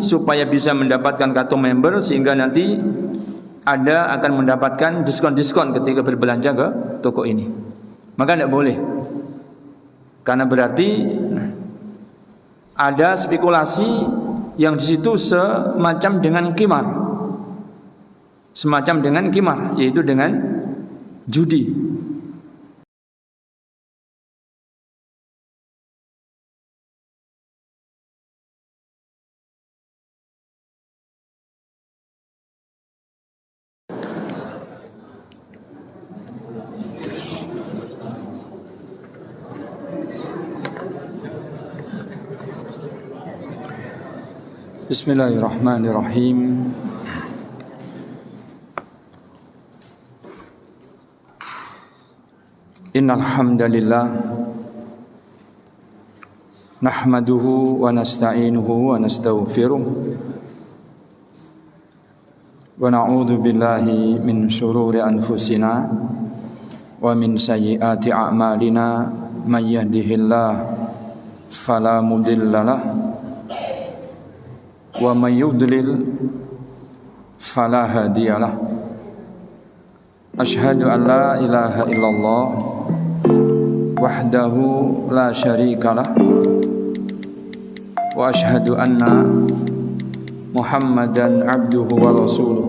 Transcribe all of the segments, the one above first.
supaya bisa mendapatkan kartu member sehingga nanti Anda akan mendapatkan diskon-diskon ketika berbelanja ke toko ini. Maka tidak boleh. Karena berarti ada spekulasi yang di situ semacam dengan qimar. Semacam dengan qimar, yaitu dengan judi. Bismillahirrahmanirrahim. Innal hamdalillah nahmaduhu wa nasta'inuhu wa nastaghfiruh wa na'udzu billahi min shururi anfusina wa min sayyiati a'malina may yahdihillahu fala mudhillalah wa may yudlil fala hadiyalah. Asyhadu an la ilaha illallah wahdahu la syarikalah wa asyhadu anna Muhammadan abduhu wa rasuluh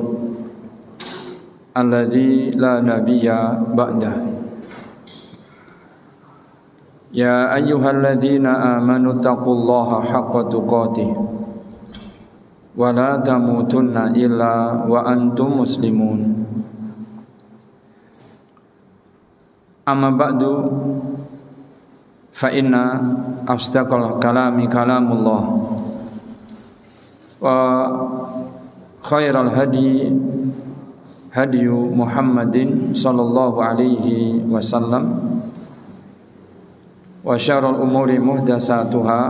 alladzi la nabiyya ba'dah. Ya ayyuhalladzina amanu taqullaha haqqa tuqatih wa la tamutunna illa wa antum muslimun. Amma ba'du fa inna asdaqal kalami kalamullah wa khairal hadi hadiyu Muhammadin sallallahu alaihi wasallam wa syarrul umuri muhdatsatuha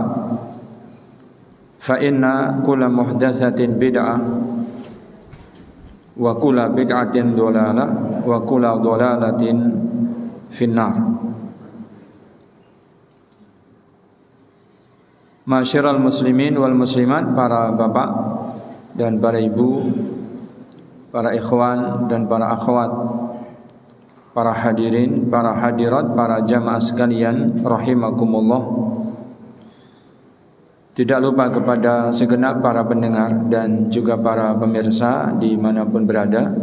fa inna kulla muhdatsatin bid'ah wa kulla bid'atin dhalalah wa kulla dhalalatin finnar. Masyiral muslimin wal muslimat, para bapak dan para ibu, para ikhwan dan para akhwat, para hadirin, para hadirat, para jamaah sekalian rahimakumullah. Tidak lupa kepada segenap para pendengar dan juga para pemirsa dimanapun berada.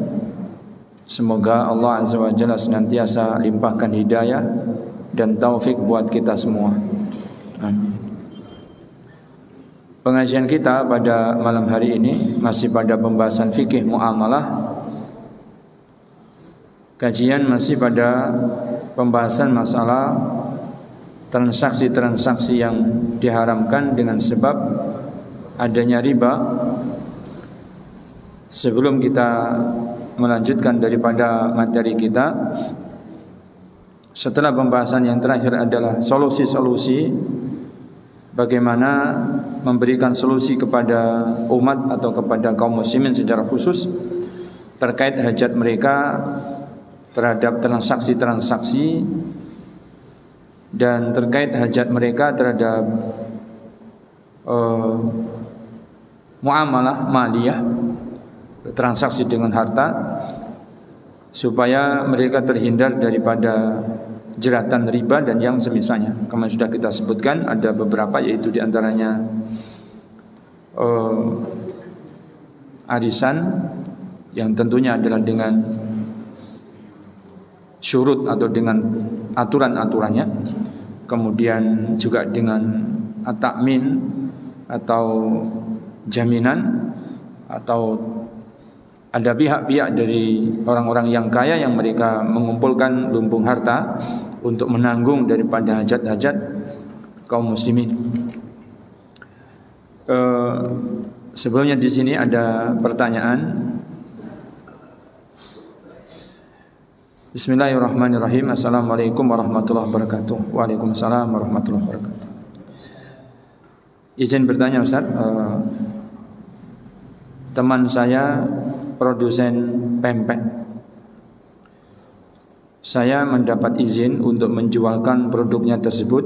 Semoga Allah Azza wa Jalla senantiasa limpahkan hidayah dan taufik buat kita semua. Amin. Pengajian kita pada malam hari ini masih pada pembahasan fikih muamalah. Kajian masih pada pembahasan masalah transaksi-transaksi yang diharamkan dengan sebab adanya riba. Sebelum kita melanjutkan daripada materi kita, setelah pembahasan yang terakhir adalah solusi-solusi bagaimana memberikan solusi kepada umat atau kepada kaum muslimin secara khusus terkait hajat mereka terhadap transaksi-transaksi dan terkait hajat mereka terhadap muamalah maliyah, transaksi dengan harta, supaya mereka terhindar daripada jeratan riba dan yang semisalnya. Kemarin sudah kita sebutkan ada beberapa, yaitu diantaranya arisan yang tentunya adalah dengan syurut atau dengan aturan-aturannya, kemudian juga dengan at-ta'min atau jaminan, atau ada pihak-pihak dari orang-orang yang kaya yang mereka mengumpulkan lumbung harta untuk menanggung daripada hajat-hajat kaum muslimin. Sebelumnya di sini ada pertanyaan. Bismillahirrahmanirrahim. Assalamualaikum warahmatullahi wabarakatuh. Waalaikumsalam warahmatullahi wabarakatuh. Izin bertanya Ustaz, teman saya produsen pempek. Saya mendapat izin untuk menjualkan produknya tersebut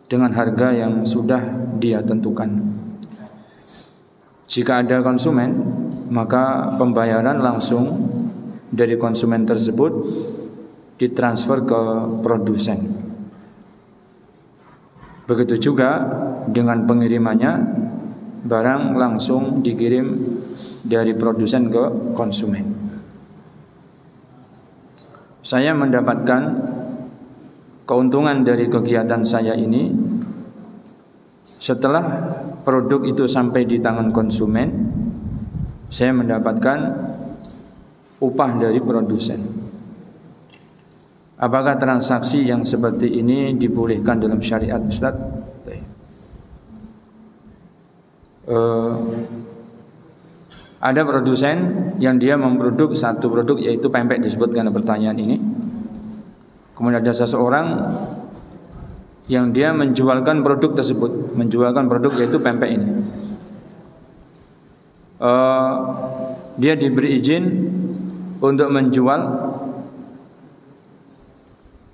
dengan harga yang sudah dia tentukan. Jika ada konsumen, maka pembayaran langsung dari konsumen tersebut ditransfer ke produsen. Begitu juga dengan pengirimannya, barang langsung dikirim dari produsen ke konsumen. Saya mendapatkan keuntungan dari kegiatan saya ini setelah produk itu sampai di tangan konsumen, saya mendapatkan upah dari produsen. Apakah transaksi yang seperti ini dibolehkan dalam syariat, Ustaz? Ada produsen yang dia memproduk satu produk, yaitu pempek disebutkan dalam pertanyaan ini. Kemudian ada seseorang yang dia menjualkan produk tersebut, menjualkan produk yaitu pempek ini. Dia diberi izin untuk menjual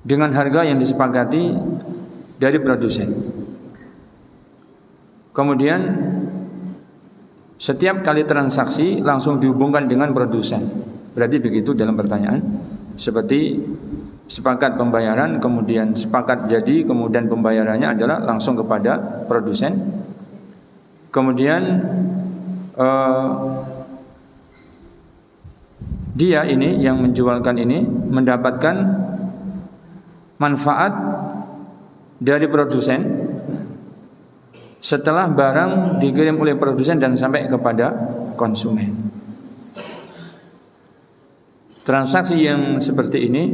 dengan harga yang disepakati dari produsen. Kemudian setiap kali transaksi langsung dihubungkan dengan produsen. Berarti begitu dalam pertanyaan. Seperti sepakat pembayaran, kemudian sepakat jadi, kemudian pembayarannya adalah langsung kepada produsen. Kemudian dia ini yang menjualkan ini mendapatkan manfaat dari produsen setelah barang dikirim oleh produsen dan sampai kepada konsumen. Transaksi yang seperti ini,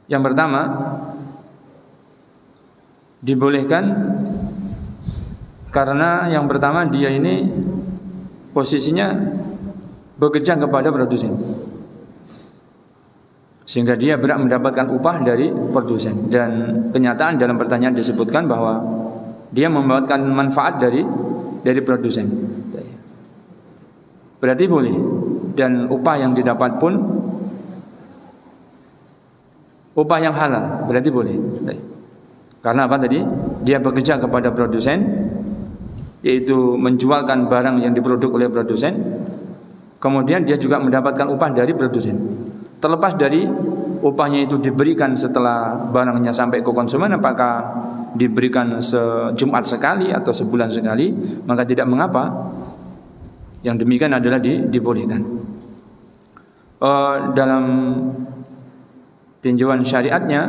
yang pertama dibolehkan karena yang pertama dia ini posisinya bekerja kepada produsen, sehingga dia berhak mendapatkan upah dari produsen. Dan kenyataan dalam pertanyaan disebutkan bahwa dia mendapatkan manfaat dari produsen. Berarti boleh. Dan upah yang didapat pun upah yang halal, berarti boleh. Karena apa tadi? Dia bekerja kepada produsen, yaitu menjualkan barang yang diproduk oleh produsen. Kemudian dia juga mendapatkan upah dari produsen. Terlepas dari upahnya itu diberikan setelah barangnya sampai ke konsumen, apakah diberikan sejumat sekali atau sebulan sekali, maka tidak mengapa. Yang demikian adalah dibolehkan. Dalam tinjauan syariatnya,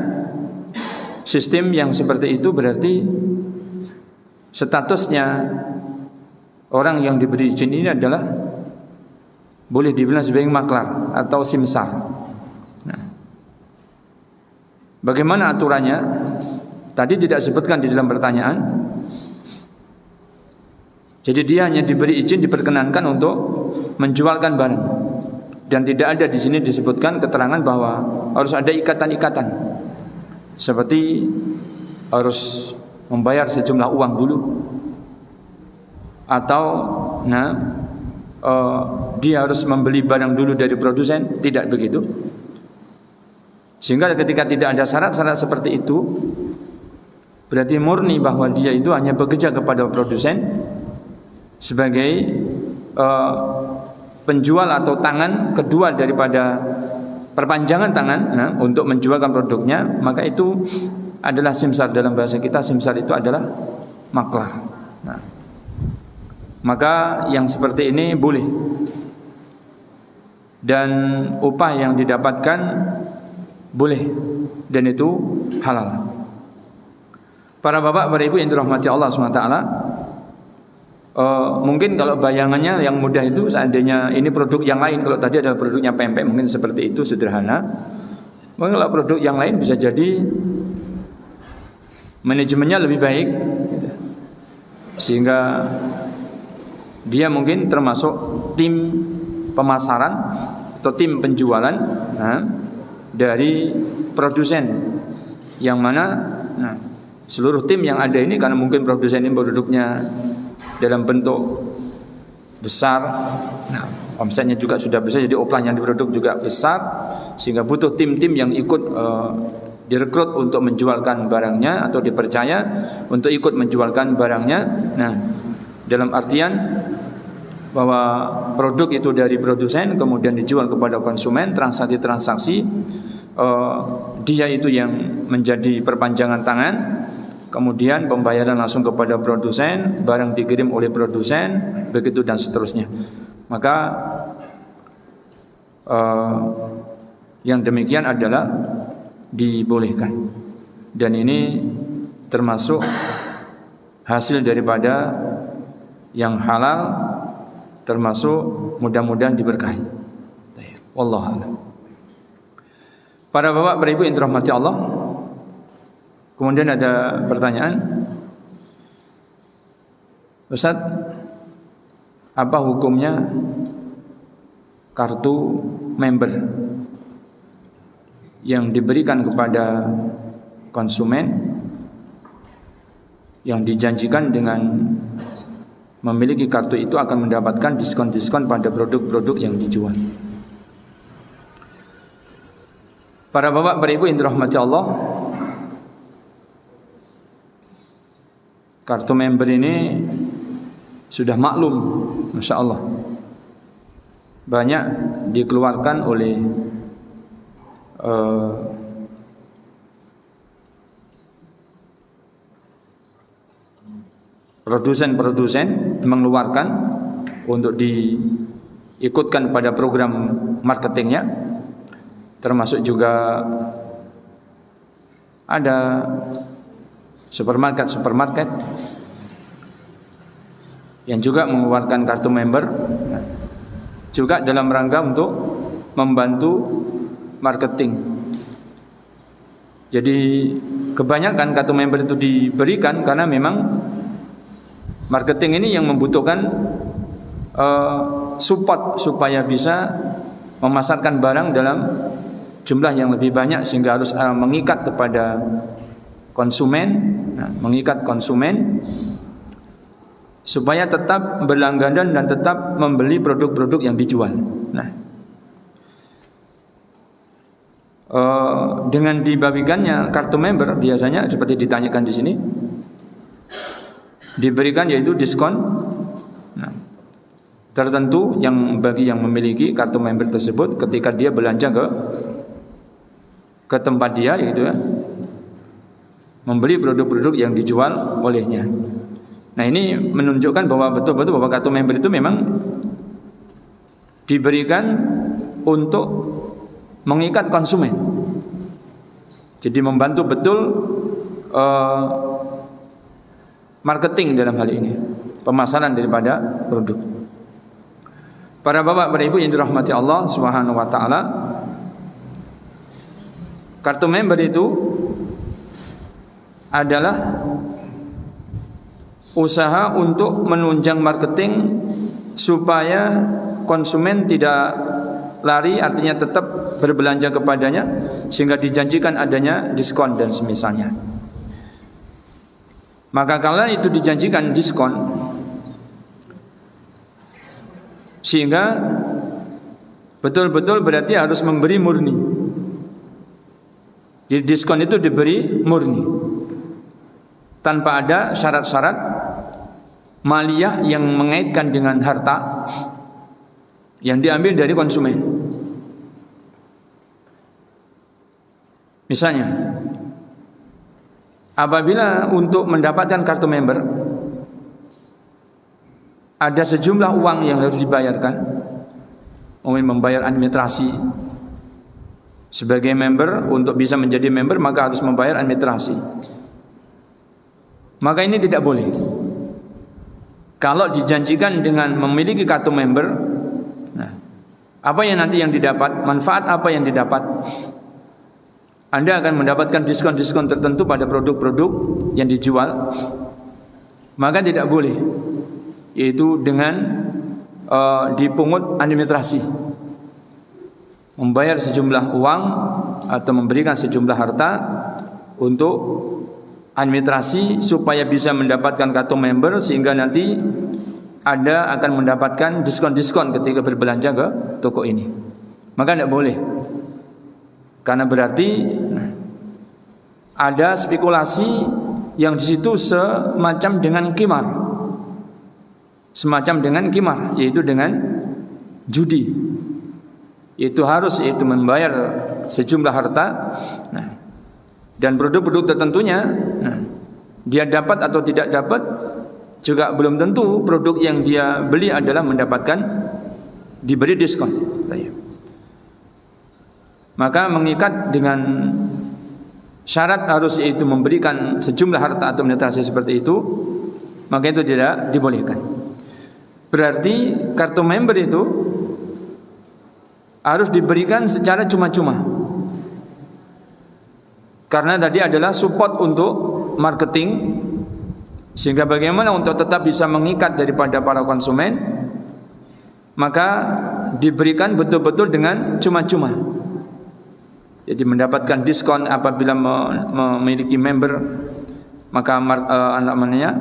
sistem yang seperti itu berarti statusnya orang yang diberi izin ini adalah boleh dibilang sebagai maklar atau simsar. Nah, bagaimana aturannya? Tadi tidak sebutkan di dalam pertanyaan. Jadi dia hanya diberi izin, diperkenankan untuk menjualkan barang, dan tidak ada di sini disebutkan keterangan bahwa harus ada ikatan-ikatan, seperti harus membayar sejumlah uang dulu, atau dia harus membeli barang dulu dari produsen. Tidak begitu. Sehingga ketika tidak ada syarat-syarat seperti itu, berarti murni bahwa dia itu hanya bekerja kepada produsen sebagai penjual atau tangan kedua daripada perpanjangan tangan untuk menjualkan produknya. Maka itu adalah simsar. Dalam bahasa kita simsar itu adalah maklar. Maka yang seperti ini boleh, dan upah yang didapatkan boleh, dan itu halal. Para bapak, para ibu yang dirahmati Allah SWT, mungkin kalau bayangannya yang mudah itu seandainya ini produk yang lain. Kalau tadi adalah produknya pempek, mungkin seperti itu, sederhana. Mungkin kalau produk yang lain bisa jadi manajemennya lebih baik, sehingga dia mungkin termasuk tim pemasaran atau tim penjualan dari produsen, yang mana seluruh tim yang ada ini, karena mungkin produsen ini produknya dalam bentuk besar, omsetnya juga sudah besar, jadi upah yang diproduk juga besar, sehingga butuh tim-tim yang ikut direkrut untuk menjualkan barangnya atau dipercaya untuk ikut menjualkan barangnya. dalam artian bahwa produk itu dari produsen kemudian dijual kepada konsumen, transaksi dia itu yang menjadi perpanjangan tangan, kemudian pembayaran langsung kepada produsen, barang dikirim oleh produsen, begitu dan seterusnya. Maka yang demikian adalah dibolehkan, dan ini termasuk hasil daripada yang halal, termasuk mudah-mudahan diberkahi. Wallahu a'lam. Para bapak, para ibu yang dirahmati Allah, kemudian ada pertanyaan, Ustaz, apa hukumnya kartu member yang diberikan kepada konsumen yang dijanjikan dengan memiliki kartu itu akan mendapatkan diskon-diskon pada produk-produk yang dijual? Para bapak, para ibu yang dirahmati Allah, kartu member ini sudah maklum, Masya Allah, banyak dikeluarkan oleh produsen-produsen, mengeluarkan untuk diikutkan pada program marketingnya. Termasuk juga ada supermarket yang juga mengeluarkan kartu member, juga dalam rangka untuk membantu marketing. Jadi kebanyakan kartu member itu diberikan karena memang marketing ini yang membutuhkan support supaya bisa memasarkan barang dalam jumlah yang lebih banyak, sehingga harus mengikat kepada konsumen, mengikat konsumen supaya tetap berlangganan dan tetap membeli produk-produk yang dijual. Nah, dengan dibagikannya kartu member, biasanya seperti ditanyakan di sini, diberikan yaitu diskon tertentu yang bagi yang memiliki kartu member tersebut ketika dia belanja ke tempat dia, yaitu membeli produk-produk yang dijual olehnya. Nah, ini menunjukkan bahwa betul-betul bahwa kartu member itu memang diberikan untuk mengikat konsumen. Jadi membantu betul marketing dalam hal ini, pemasaran daripada produk. Para bapak, para ibu yang dirahmati Allah Subhanahu wa taala, kartu member itu adalah usaha untuk menunjang marketing supaya konsumen tidak lari, artinya tetap berbelanja kepadanya, sehingga dijanjikan adanya diskon dan semisalnya. Maka kalau itu dijanjikan diskon, sehingga betul-betul berarti harus memberi murni. Jadi diskon itu diberi murni, tanpa ada syarat-syarat maliyah yang mengaitkan dengan harta yang diambil dari konsumen. Misalnya, apabila untuk mendapatkan kartu member ada sejumlah uang yang harus dibayarkan, membayar administrasi sebagai member. Untuk bisa menjadi member maka harus membayar administrasi. Maka ini tidak boleh. Kalau dijanjikan dengan memiliki kartu member, nah, apa yang nanti yang didapat, manfaat apa yang didapat? Anda akan mendapatkan diskon-diskon tertentu pada produk-produk yang dijual. Maka tidak boleh, yaitu dengan dipungut administrasi, membayar sejumlah uang atau memberikan sejumlah harta untuk administrasi supaya bisa mendapatkan kartu member, sehingga nanti Anda akan mendapatkan diskon-diskon ketika berbelanja ke toko ini. Maka tidak boleh, karena berarti ada spekulasi yang di situ semacam dengan qimar, semacam dengan qimar, yaitu dengan judi. Itu harus membayar sejumlah harta. Nah, dan produk-produk tertentunya, nah, dia dapat atau tidak dapat juga belum tentu produk yang dia beli adalah mendapatkan diberi diskon. Maka mengikat dengan syarat harus memberikan sejumlah harta atau administrasi seperti itu, maka itu tidak dibolehkan. Berarti kartu member itu harus diberikan secara cuma-cuma. Karena tadi adalah support untuk marketing, sehingga bagaimana untuk tetap bisa mengikat daripada para konsumen, maka diberikan betul-betul dengan cuma-cuma. Jadi mendapatkan diskon apabila memiliki member, maka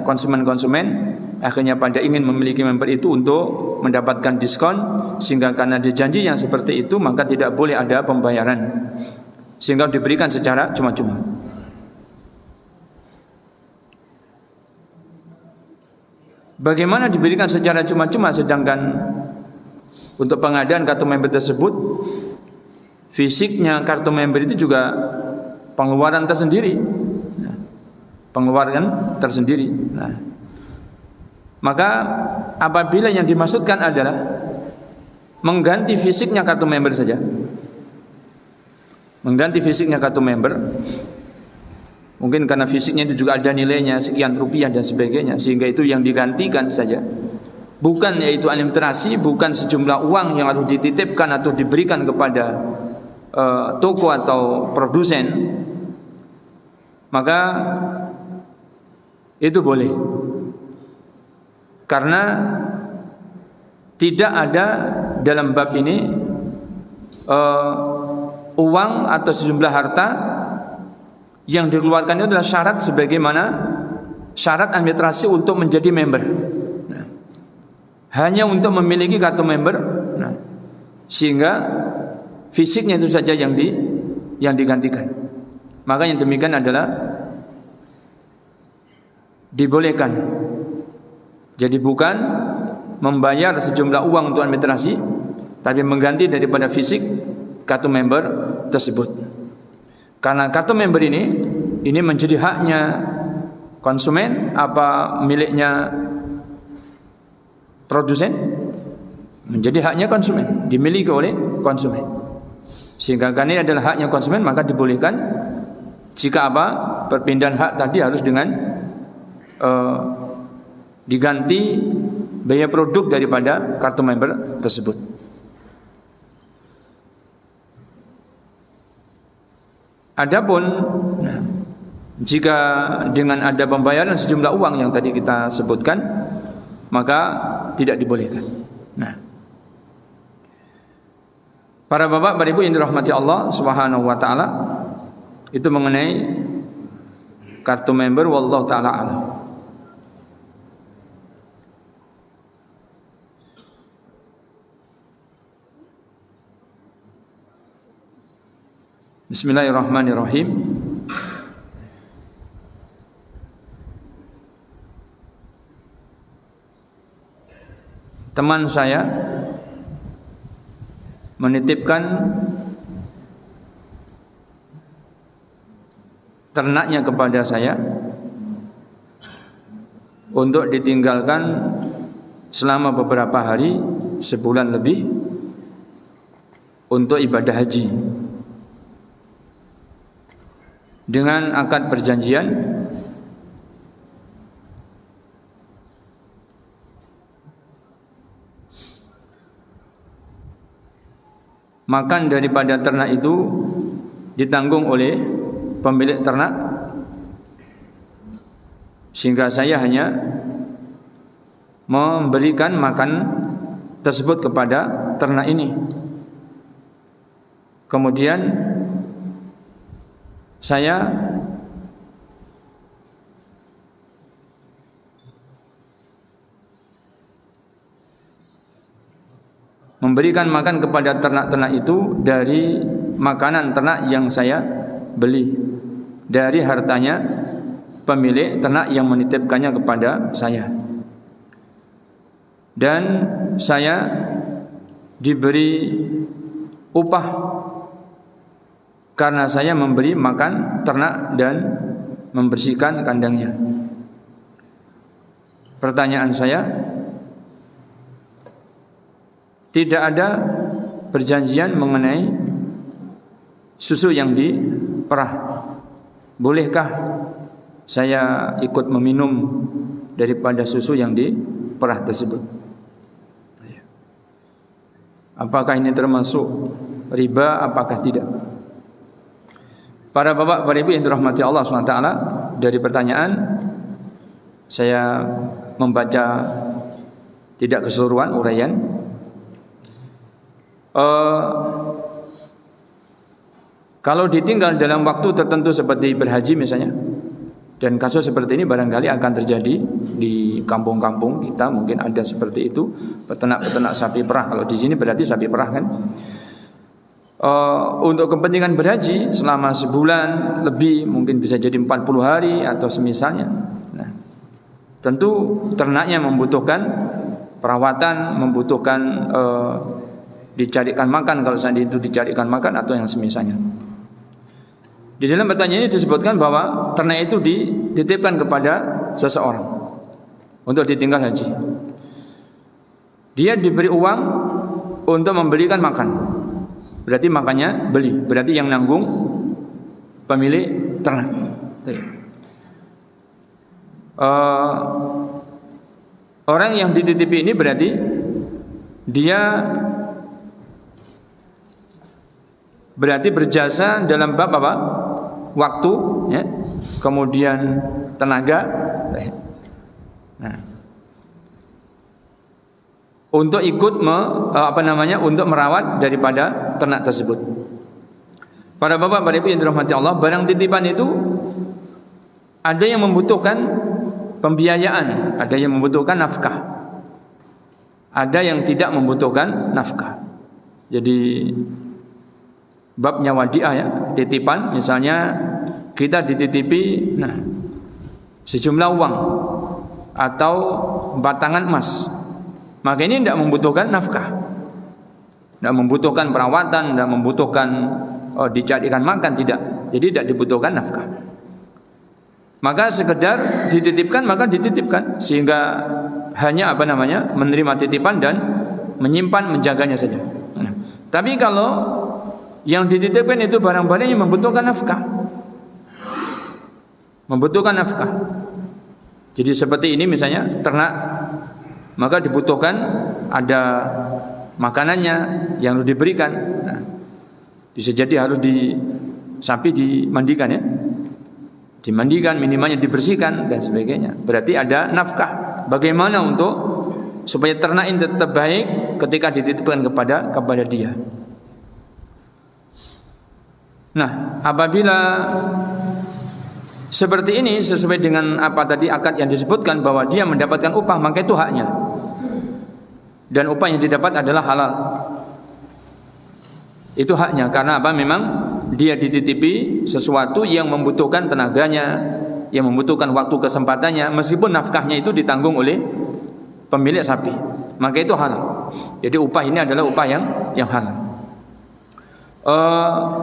konsumen-konsumen akhirnya pada ingin memiliki member itu untuk mendapatkan diskon, sehingga karena dijanji yang seperti itu maka tidak boleh ada pembayaran, sehingga diberikan secara cuma-cuma. Bagaimana diberikan secara cuma-cuma sedangkan untuk pengadaan kartu member tersebut fisiknya kartu member itu juga pengeluaran tersendiri. Nah, maka apabila yang dimaksudkan adalah mengganti fisiknya kartu member saja, mengganti fisiknya kartu member, mungkin karena fisiknya itu juga ada nilainya sekian rupiah dan sebagainya, sehingga itu yang digantikan saja, bukan yaitu administrasi, bukan sejumlah uang yang harus dititipkan atau diberikan kepada toko atau produsen, maka itu boleh. Karena tidak ada dalam bab ini uang atau sejumlah harta yang dikeluarkan itu adalah syarat sebagaimana syarat administrasi untuk menjadi member. Nah, hanya untuk memiliki kartu member, nah, sehingga fisiknya itu saja yang digantikan. Maka yang demikian adalah dibolehkan. Jadi bukan membayar sejumlah uang untuk administrasi, tapi mengganti daripada fisik kartu member tersebut. Karena kartu member ini menjadi haknya konsumen, apa miliknya produsen, menjadi haknya konsumen, dimiliki oleh konsumen. Sehingga karena ini adalah haknya konsumen, maka dibolehkan jika perpindahan hak tadi harus dengan diganti biaya produk daripada kartu member tersebut. Adapun jika dengan ada pembayaran sejumlah uang yang tadi kita sebutkan, maka tidak dibolehkan. Nah, para bapak, para ibu yang dirahmati Allah Subhanahu wa taala, itu mengenai kartu member, wallahu taala alam. Bismillahirrahmanirrahim. Teman saya menitipkan ternaknya kepada saya untuk ditinggalkan selama beberapa hari, sebulan lebih, untuk ibadah haji. Dengan akad perjanjian makan daripada ternak itu ditanggung oleh pemilik ternak, sehingga saya hanya memberikan makan tersebut kepada ternak ini. Kemudian saya memberikan makan kepada ternak-ternak itu dari makanan ternak yang saya beli, dari hartanya pemilik ternak yang menitipkannya kepada saya. dan saya diberi upah karena saya memberi makan ternak dan membersihkan kandangnya. Pertanyaan saya, tidak ada perjanjian mengenai susu yang diperah. Bolehkah saya ikut meminum daripada susu yang diperah tersebut? Apakah ini termasuk riba, apakah tidak? Para bapak, para ibu yang dirahmati Allah SWT, dari pertanyaan saya membaca tidak keseluruhan uraian. Kalau ditinggal dalam waktu tertentu seperti berhaji misalnya, dan kasus seperti ini barangkali akan terjadi di kampung-kampung kita, mungkin ada seperti itu, peternak-peternak sapi perah. Kalau di sini berarti sapi perah kan. Untuk kepentingan berhaji selama sebulan lebih, mungkin bisa jadi 40 hari atau semisalnya. Nah, tentu ternaknya membutuhkan perawatan, membutuhkan dicarikan makan kalau seandainya itu dicarikan makan atau yang semisalnya. Di dalam pertanyaan ini disebutkan bahwa ternak itu dititipkan kepada seseorang untuk ditinggal haji. Dia diberi uang untuk membelikan makan. Berarti makannya beli. Berarti yang nanggung pemilik ternak. Orang yang dititipi ini berarti dia berjasa dalam bab apa? Waktu, ya, kemudian tenaga, nah, untuk ikut untuk merawat daripada ternak tersebut. Para bapak, para ibu yang dirahmati Allah, barang titipan itu ada yang membutuhkan pembiayaan, ada yang membutuhkan nafkah, ada yang tidak membutuhkan nafkah. Jadi babnya wadiah, ya, titipan, misalnya kita dititipi sejumlah uang atau batangan emas, maka ini tidak membutuhkan nafkah, tidak membutuhkan perawatan, tidak membutuhkan dicarikan makan, tidak. Jadi tidak dibutuhkan nafkah. Maka sekedar dititipkan, maka dititipkan, sehingga hanya menerima titipan dan menyimpan, menjaganya saja. Tapi kalau yang dititipkan itu barang-barang yang membutuhkan nafkah, Jadi seperti ini misalnya ternak, maka dibutuhkan ada makanannya yang harus diberikan. Nah, bisa jadi harus sapi dimandikan, ya, dimandikan, minimalnya dibersihkan dan sebagainya. Berarti ada nafkah. Bagaimana supaya ternak ini tetap baik ketika dititipkan kepada dia. Nah, apabila seperti ini sesuai dengan apa tadi akad yang disebutkan bahwa dia mendapatkan upah, maka itu haknya. Dan upah yang didapat adalah halal. Itu haknya karena apa? Memang dia dititipi sesuatu yang membutuhkan tenaganya, yang membutuhkan waktu kesempatannya, meskipun nafkahnya itu ditanggung oleh pemilik sapi, maka itu halal. Jadi upah ini adalah upah yang halal.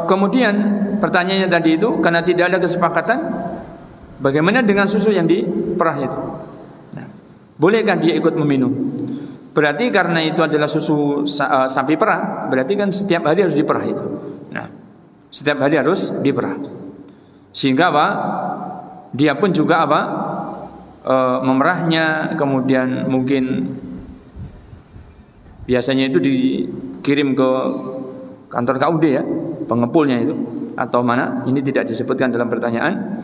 Kemudian pertanyaannya tadi itu, karena tidak ada kesepakatan, bagaimana dengan susu yang diperah itu? Nah, bolehkah dia ikut meminum? Berarti karena itu adalah susu sapi perah, berarti kan setiap hari harus diperah itu. Nah, setiap hari harus diperah, sehingga apa? Dia pun juga memerahnya, kemudian mungkin biasanya itu dikirim ke kantor KUD, ya, pengepulnya itu, atau mana, ini tidak disebutkan dalam pertanyaan,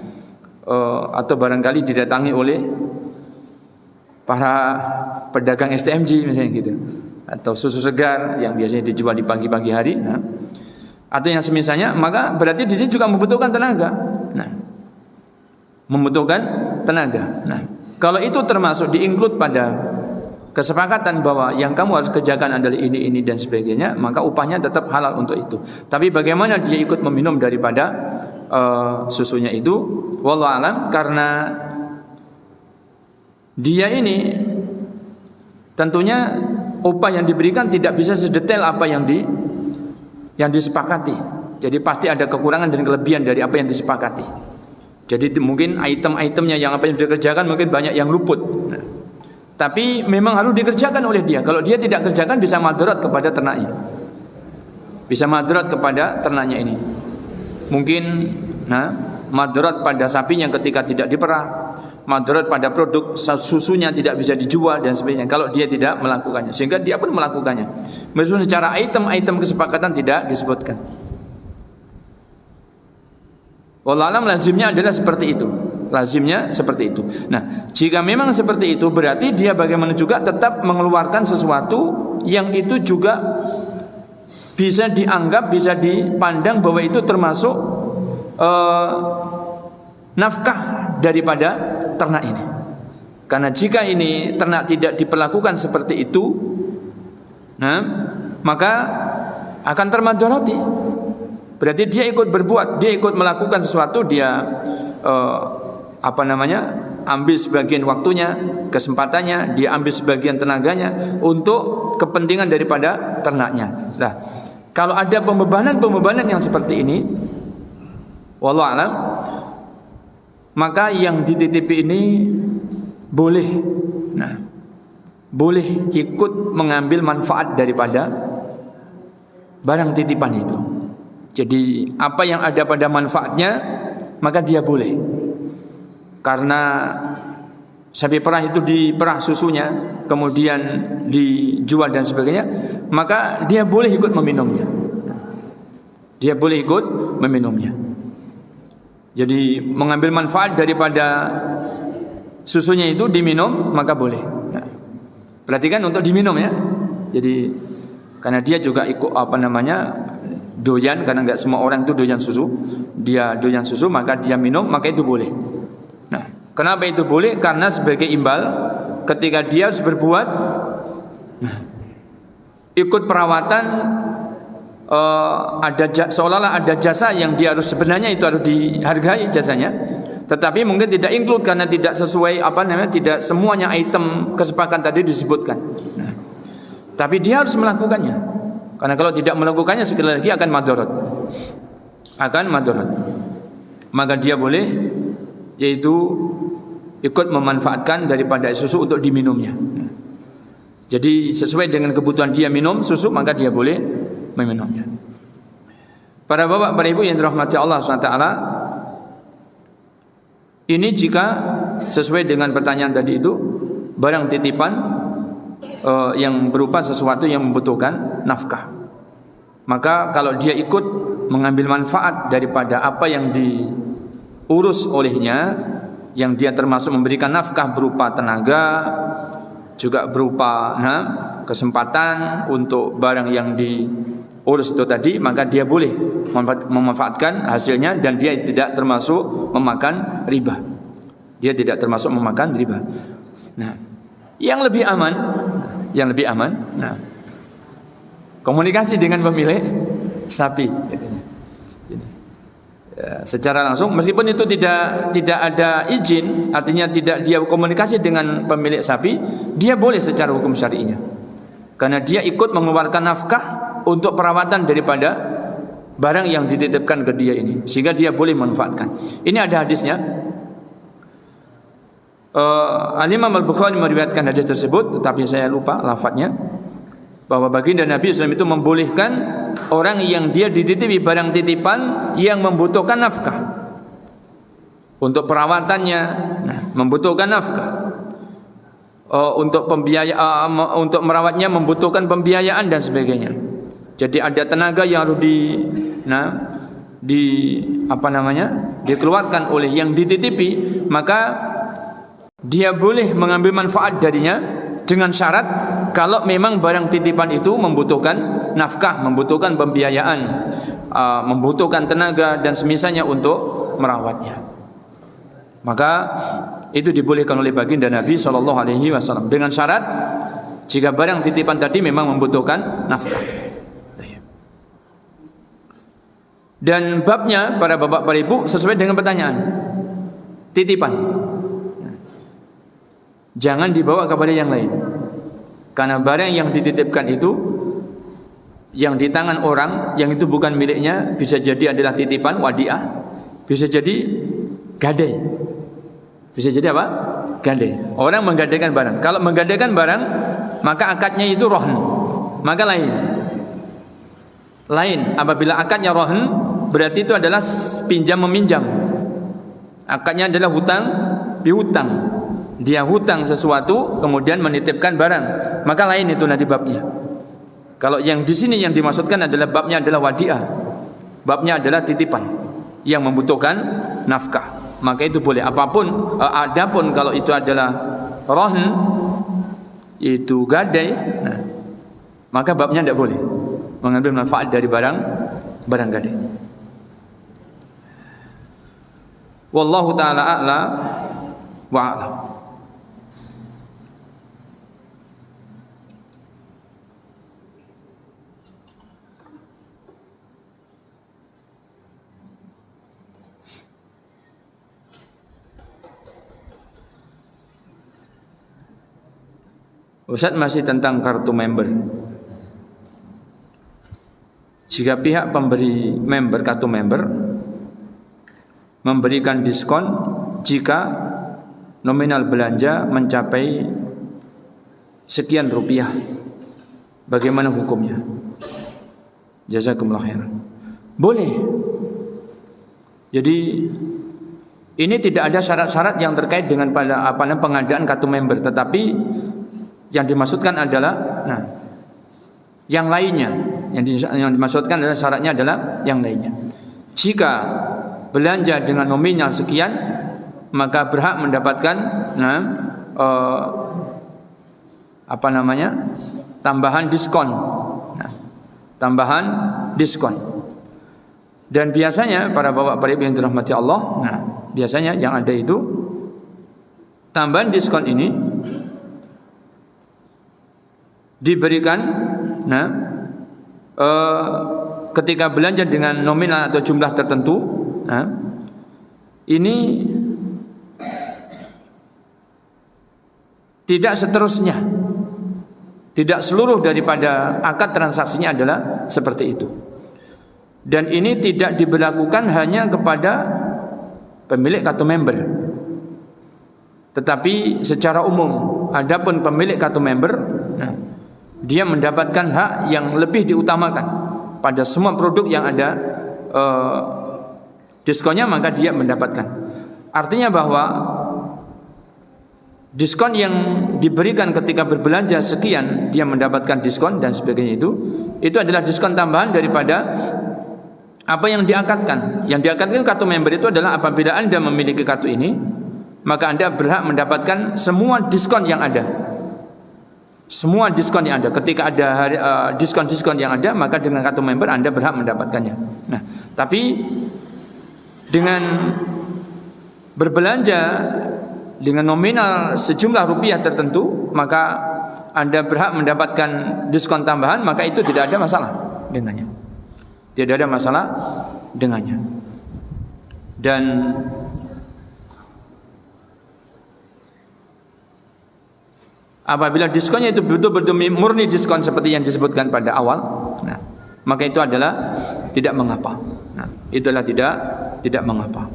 atau barangkali didatangi oleh para pedagang STMJ misalnya gitu, atau susu segar yang biasanya dijual di pagi-pagi hari, atau yang semisalnya, maka berarti di sini juga membutuhkan tenaga. Nah, kalau itu termasuk di-include pada kesepakatan bahwa yang kamu harus kerjakan adalah ini dan sebagainya, maka upahnya tetap halal untuk itu. Tapi bagaimana dia ikut meminum daripada susunya itu, wallahu alam, karena dia ini tentunya upah yang diberikan tidak bisa sedetail apa yang disepakati. Jadi pasti ada kekurangan dan kelebihan dari apa yang disepakati. Jadi mungkin item-itemnya yang apa yang dikerjakan mungkin banyak yang luput. Nah, tapi memang harus dikerjakan oleh dia. Kalau dia tidak kerjakan bisa madarat kepada ternaknya. Bisa madarat kepada ternaknya ini. Mungkin madarat pada sapinya ketika tidak diperah, madarat pada produk susunya tidak bisa dijual dan sebagainya kalau dia tidak melakukannya. Sehingga dia pun melakukannya. Meskipun secara item kesepakatan tidak disebutkan. Wallahu a'lam, lazimnya adalah seperti itu. Lazimnya seperti itu. Nah, jika memang seperti itu berarti dia bagaimana juga tetap mengeluarkan sesuatu yang itu juga bisa dianggap, bisa dipandang bahwa itu termasuk nafkah daripada ternak ini. Karena jika ini ternak tidak diperlakukan seperti itu, maka akan termadarati. Berarti dia ikut berbuat, dia ikut melakukan sesuatu, dia ambil sebagian waktunya, kesempatannya, dia ambil sebagian tenaganya untuk kepentingan daripada ternaknya. Nah, kalau ada pembebanan yang seperti ini, wallahu a'lam, maka yang dititipi ini boleh ikut mengambil manfaat daripada barang titipan itu. Jadi apa yang ada pada manfaatnya maka dia boleh. Karena sapi perah itu diperah susunya kemudian dijual dan sebagainya, maka dia boleh ikut meminumnya. Dia boleh ikut meminumnya. Jadi mengambil manfaat daripada susunya itu diminum maka boleh. Nah, perhatikan untuk diminum ya. Jadi karena dia juga ikut doyan, karena enggak semua orang itu doyan susu. Dia doyan susu maka dia minum, maka itu boleh. Nah, kenapa itu boleh? Karena sebagai imbal ketika dia harus berbuat ikut perawatan, seolah-olah ada jasa yang dia harus, sebenarnya itu harus dihargai jasanya, tetapi mungkin tidak include karena tidak sesuai tidak semuanya item kesepakatan tadi disebutkan. Nah, tapi dia harus melakukannya. Karena kalau tidak melakukannya sekali lagi akan madarat. Maka dia boleh, yaitu ikut memanfaatkan daripada susu untuk diminumnya. Jadi sesuai dengan kebutuhan dia minum susu, maka dia boleh meminumnya. Para bapak, para ibu yang dirahmati Allah SWT, ini jika sesuai dengan pertanyaan tadi itu, barang titipan yang berupa sesuatu yang membutuhkan nafkah, maka kalau dia ikut mengambil manfaat daripada apa yang diurus olehnya, yang dia termasuk memberikan nafkah berupa tenaga, juga berupa kesempatan untuk barang yang diurus itu tadi, maka dia boleh memanfaatkan hasilnya dan dia tidak termasuk memakan riba. Dia tidak termasuk memakan riba. Nah, yang lebih aman, komunikasi dengan pemilik sapi. Secara langsung, meskipun itu tidak ada izin, artinya tidak dia komunikasi dengan pemilik sapi, dia boleh secara hukum syar'inya, karena dia ikut mengeluarkan nafkah untuk perawatan daripada barang yang dititipkan ke dia ini, sehingga dia boleh manfaatkan. Ini ada hadisnya. Al-Imam Al-Bukhari meriwayatkan hadis tersebut, tetapi saya lupa lafadznya, bahwa baginda Nabi SAW itu membolehkan orang yang dia dititipi barang titipan yang membutuhkan nafkah untuk perawatannya, membutuhkan nafkah, untuk untuk merawatnya membutuhkan pembiayaan dan sebagainya. Jadi ada tenaga yang harus dikeluarkan oleh yang dititipi, maka dia boleh mengambil manfaat darinya dengan syarat kalau memang barang titipan itu membutuhkan nafkah, membutuhkan pembiayaan, membutuhkan tenaga dan semisalnya untuk merawatnya. Maka itu dibolehkan oleh baginda Nabi SAW dengan syarat jika barang titipan tadi memang membutuhkan nafkah. Dan babnya para bapak, para ibu, sesuai dengan pertanyaan. Titipan jangan dibawa kepada yang lain. Karena barang yang dititipkan itu, yang di tangan orang, yang itu bukan miliknya, bisa jadi adalah titipan, wadiah, bisa jadi gadai. Bisa jadi apa? Gadai. Orang menggadaikan barang. Kalau menggadaikan barang, maka akadnya itu rohn, maka lain. Apabila akadnya rohn, berarti itu adalah pinjam meminjam. Akadnya adalah hutang piutang. Dia hutang sesuatu kemudian menitipkan barang, maka lain itu nanti babnya. Kalau yang di sini yang dimaksudkan adalah babnya adalah wadiah. Babnya adalah titipan yang membutuhkan nafkah. Maka itu boleh apapun. Adapun kalau itu adalah rohn, itu gadai, nah, maka babnya tidak boleh mengambil manfaat dari barang gadai. Wallahu ta'ala a'la wa a'lam. Ustaz, masih tentang kartu member. Jika pihak pemberi member, kartu member, memberikan diskon jika nominal belanja mencapai sekian rupiah, bagaimana hukumnya? Jazakumullah khairan. Boleh. Jadi ini tidak ada syarat-syarat yang terkait dengan pada pengadaan kartu member, tetapi yang dimaksudkan adalah yang lainnya. Yang dimaksudkan adalah syaratnya adalah yang lainnya. Jika belanja dengan nominal sekian, maka berhak mendapatkan tambahan diskon. Tambahan diskon. Dan biasanya para bapak ibu yang dirahmati Allah, biasanya yang ada itu tambahan diskon ini diberikan ketika belanja dengan nominal atau jumlah tertentu. Ini tidak seterusnya, tidak seluruh daripada akad transaksinya adalah seperti itu. Dan ini tidak diberlakukan hanya kepada pemilik kartu member, tetapi secara umum. Adapun pemilik kartu member, dia mendapatkan hak yang lebih diutamakan pada semua produk yang ada diskonnya, maka dia mendapatkan. Artinya bahwa diskon yang diberikan ketika berbelanja sekian, dia mendapatkan diskon dan sebagainya, itu adalah diskon tambahan daripada apa yang diakadkan. Yang diakadkan kartu member itu adalah apabila Anda memiliki kartu ini, maka Anda berhak mendapatkan semua diskon yang ada. Semua diskon yang ada. Ketika ada diskon-diskon yang ada, maka dengan kartu member Anda berhak mendapatkannya. Nah, tapi dengan berbelanja dengan nominal sejumlah rupiah tertentu, maka Anda berhak mendapatkan diskon tambahan, maka itu tidak ada masalah dengannya. Tidak ada masalah dengannya. Dan apabila diskonnya itu betul-betul murni diskon seperti yang disebutkan pada awal, maka itu adalah tidak mengapa. Itulah tidak mengapa.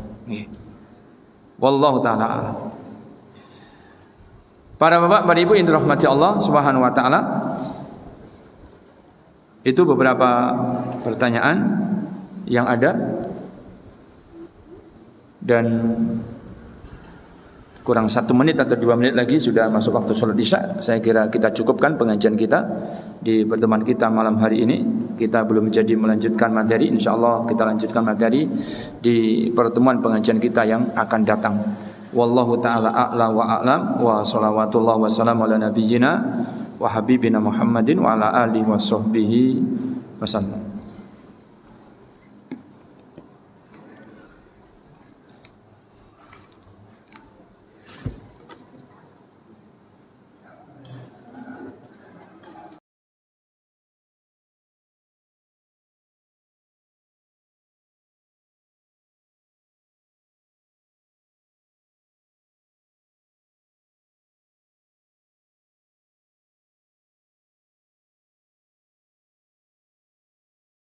Wallahu ta'ala a'lam. Para bapak, para ibu yang dirahmati Allah Subhanahu wa taala, itu beberapa pertanyaan yang ada, dan kurang 1 menit atau 2 menit lagi sudah masuk waktu sholat isya. Saya kira kita cukupkan pengajian kita di pertemuan kita malam hari ini. Kita belum jadi melanjutkan materi. InsyaAllah kita lanjutkan materi di pertemuan pengajian kita yang akan datang. Wallahu ta'ala a'la wa a'lam. Wa salawatullah wa salam ala nabiyyina wa habibina Muhammadin wa ala alihi wa sahbihi wa sallam.